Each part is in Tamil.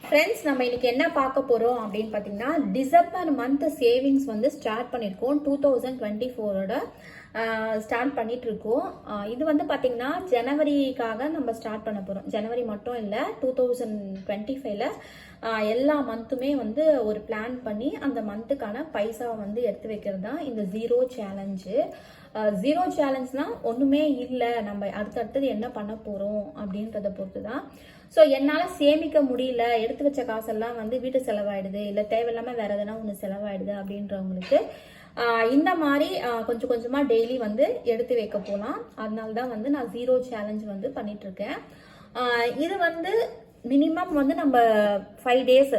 ஃப்ரெண்ட்ஸ், நம்ம இன்னைக்கு என்ன பார்க்க போறோம் அப்படின்னு பார்த்தீங்கன்னா, டிசம்பர் மந்த் சேவிங்ஸ் வந்து ஸ்டார்ட் பண்ணியிருக்கோம். 2024ஓட ஸ்டார்ட் பண்ணிட்டு இருக்கோம். இது வந்து பார்த்தீங்கன்னா ஜனவரிக்காக நம்ம ஸ்டார்ட் பண்ண போகிறோம். ஜனவரி மட்டும் இல்லை, 2025ல எல்லா மந்த்துமே வந்து ஒரு பிளான் பண்ணி அந்த மந்த்துக்கான பைசாவை வந்து எடுத்து வைக்கிறது தான் இந்த ஜீரோ சேலஞ்சு. ஜீரோ சேலஞ்ச்னா ஒன்றுமே இல்லை, நம்ம அடுத்தடுத்தது என்ன பண்ண போகிறோம் அப்படின்றத பொறுத்து தான். ஸோ என்னால் சேமிக்க முடியல, எடுத்து வச்ச காசெல்லாம் வந்து வீட்டு செலவாயிடுது, இல்லை தேவையில்லாமல் வேற எதனா ஒன்று செலவாயிடுது அப்படின்றவங்களுக்கு இந்த மாதிரி கொஞ்சம் கொஞ்சமாக டெய்லி வந்து எடுத்து வைக்க போகலாம். அதனால தான் வந்து நான் ஜீரோ சேலஞ்ச் வந்து பண்ணிட்டு இருக்கேன். இது வந்து மினிமம் வந்து நம்ம 5 டேஸ்,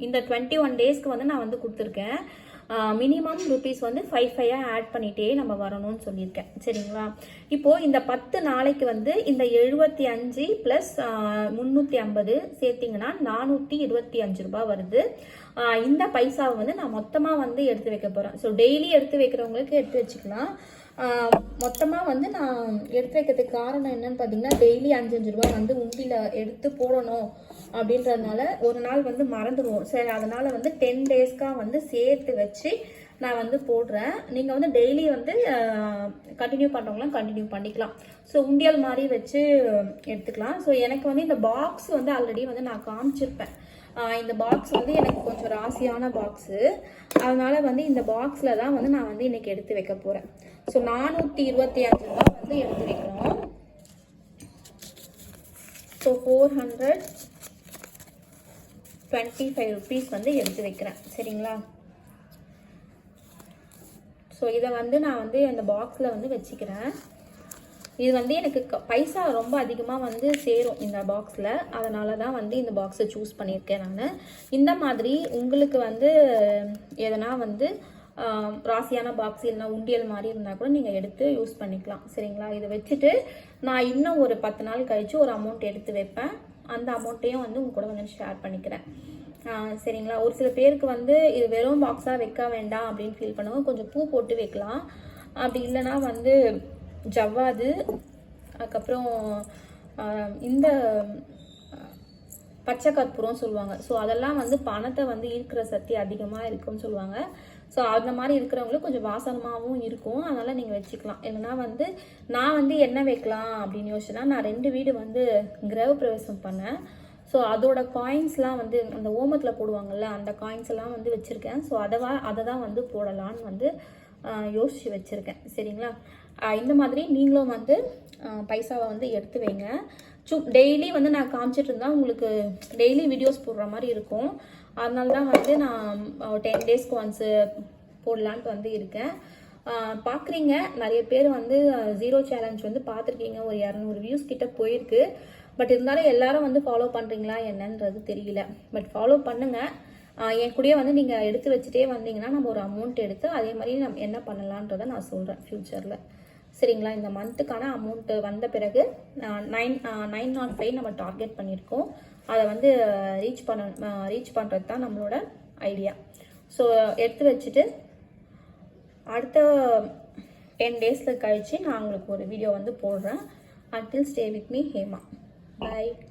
இந்த 21 டேஸ்க்கு வந்து நான் வந்து கொடுத்துருக்கேன். மினிமம் ருபீஸ் வந்து 5 ஆட் பண்ணிட்டே நம்ம வரணும்னு சொல்லியிருக்கேன். சரிங்களா? இப்போ இந்த 10 நாளைக்கு வந்து இந்த 75 பிளஸ் 350 சேர்த்திங்கன்னா 425 ரூபாய் வருது. இந்த பைசாவை வந்து நான் மொத்தமாக வந்து எடுத்து வைக்க போகிறேன். ஸோ டெய்லி எடுத்து வைக்கிறவங்களுக்கு எடுத்து வச்சுக்கலாம். மொத்தமாக வந்து நான் எடுத்து வைக்கிறதுக்கு காரணம் என்னன்னு பார்த்தீங்கன்னா, டெய்லி 5-5 ரூபா வந்து உண்டியில் எடுத்து போடணும் அப்படின்றதுனால ஒரு நாள் வந்து மறந்துடுவோம். சரி, அதனால் வந்து 10 டேஸ்க்காக வந்து சேர்த்து வச்சு நான் வந்து போடுறேன். நீங்கள் வந்து டெய்லி வந்து கண்டினியூ பண்ணுறவங்களாம் கண்டினியூ பண்ணிக்கலாம். ஸோ உண்டியல் மாதிரி வச்சு எடுத்துக்கலாம். ஸோ எனக்கு வந்து இந்த பாக்ஸ் வந்து ஆல்ரெடி வந்து நான் காமிச்சிருப்பேன். இந்த பாக்ஸ் வந்து எனக்கு கொஞ்சம் ராசியான பாக்ஸு, அதனால வந்து இந்த பாக்ஸில் தான் வந்து நான் வந்து இன்னைக்கு எடுத்து வைக்க போகிறேன். ஸோ 425 ரூபாய் வந்து எடுத்து வைக்கிறோம். ஸோ 425 ருபீஸ் வந்து எடுத்து வைக்கிறேன். சரிங்களா? ஸோ இதை வந்து நான் வந்து அந்த பாக்ஸில் வந்து வச்சுக்கிறேன். இது வந்து எனக்கு பைசா ரொம்ப அதிகமாக வந்து சேரும் இந்த பாக்ஸில், அதனால தான் வந்து இந்த பாக்ஸை சூஸ் பண்ணியிருக்கேன் நான். இந்த மாதிரி உங்களுக்கு வந்து எதனா வந்து ராசியான பாக்ஸ் இல்லைனா உண்டியல் மாதிரி இருந்தால் கூட நீங்கள் எடுத்து யூஸ் பண்ணிக்கலாம். சரிங்களா? இதை வச்சுட்டு நான் இன்னும் ஒரு 10 நாள் கழித்து ஒரு அமௌண்ட் எடுத்து வைப்பேன். அந்த அமௌண்ட்டையும் வந்து உங்க கூட வந்து ஷேர் பண்ணிக்கிறேன். சரிங்களா? ஒரு சில பேருக்கு வந்து இது வெறும் பாக்ஸாக வைக்க வேண்டாம் அப்படின்னு ஃபீல் பண்ணுவாங்க. கொஞ்சம் பூ போட்டு வைக்கலாம். அப்படி இல்லைனா வந்து ஜவ்வாது, அதுக்கப்புறம் இந்த பச்சை கற்பூரம் சொல்லுவாங்க. ஸோ அதெல்லாம் வந்து பணத்தை வந்து ஈர்க்கிற சக்தி அதிகமாக இருக்குன்னு சொல்லுவாங்க. ஸோ அந்த மாதிரி இருக்கிறவங்களுக்கு கொஞ்சம் வாசனமாகவும் இருக்கும், அதனால் நீங்கள் வச்சுக்கலாம். இல்லைனா வந்து நான் வந்து என்ன வைக்கலாம் அப்படின்னு யோசிச்சுன்னா, நான் 2 வீடு வந்து கிரக பிரவேசம் பண்ணேன். ஸோ அதோட காயின்ஸ்லாம் வந்து அந்த ஓமத்தில் போடுவாங்கள்ல, அந்த காயின்ஸ் எல்லாம் வந்து வச்சுருக்கேன். ஸோ அதை தான் வந்து போடலான்னு வந்து யோசிச்சு வச்சுருக்கேன். சரிங்களா? இந்த மாதிரி நீங்களும் வந்து பைசாவை வந்து எடுத்து வைங்க. டெய்லி வந்து நான் காமிச்சிட்டு இருந்தால் உங்களுக்கு டெய்லி வீடியோஸ் போடுற மாதிரி இருக்கும். அதனால தான் வந்து நான் 10 டேஸ்க்கு ஒன்ஸு போடலான்ட்டு வந்து இருக்கேன். பார்க்குறீங்க, நிறைய பேர் வந்து ஜீரோ சேலஞ்ச் வந்து பார்த்துருக்கீங்க. ஒரு 200 வியூஸ் கிட்ட போயிருக்கு. பட் இருந்தாலும் எல்லாரும் வந்து ஃபாலோ பண்ணுறீங்களா என்னன்றது தெரியல. பட் ஃபாலோ பண்ணுங்கள். என் கூடயே வந்து நீங்கள் எடுத்து வச்சுட்டே வந்தீங்கன்னா நம்ம ஒரு அமௌண்ட் எடுத்து அதே மாதிரி நம்ம என்ன பண்ணலான்றதை நான் சொல்கிறேன் ஃப்யூச்சரில். சரிங்களா? இந்த மந்த்துக்கான அமௌண்ட்டு வந்த பிறகு 905 நம்ம டார்கெட் பண்ணியிருக்கோம். அதை வந்து ரீச் பண்ணுறது தான் நம்மளோட ஐடியா. ஸோ எடுத்து வச்சுட்டு அடுத்த 10 டேஸில் கழித்து நான் உங்களுக்கு ஒரு வீடியோ வந்து போடுறேன். until stay with me, Hema. Bye.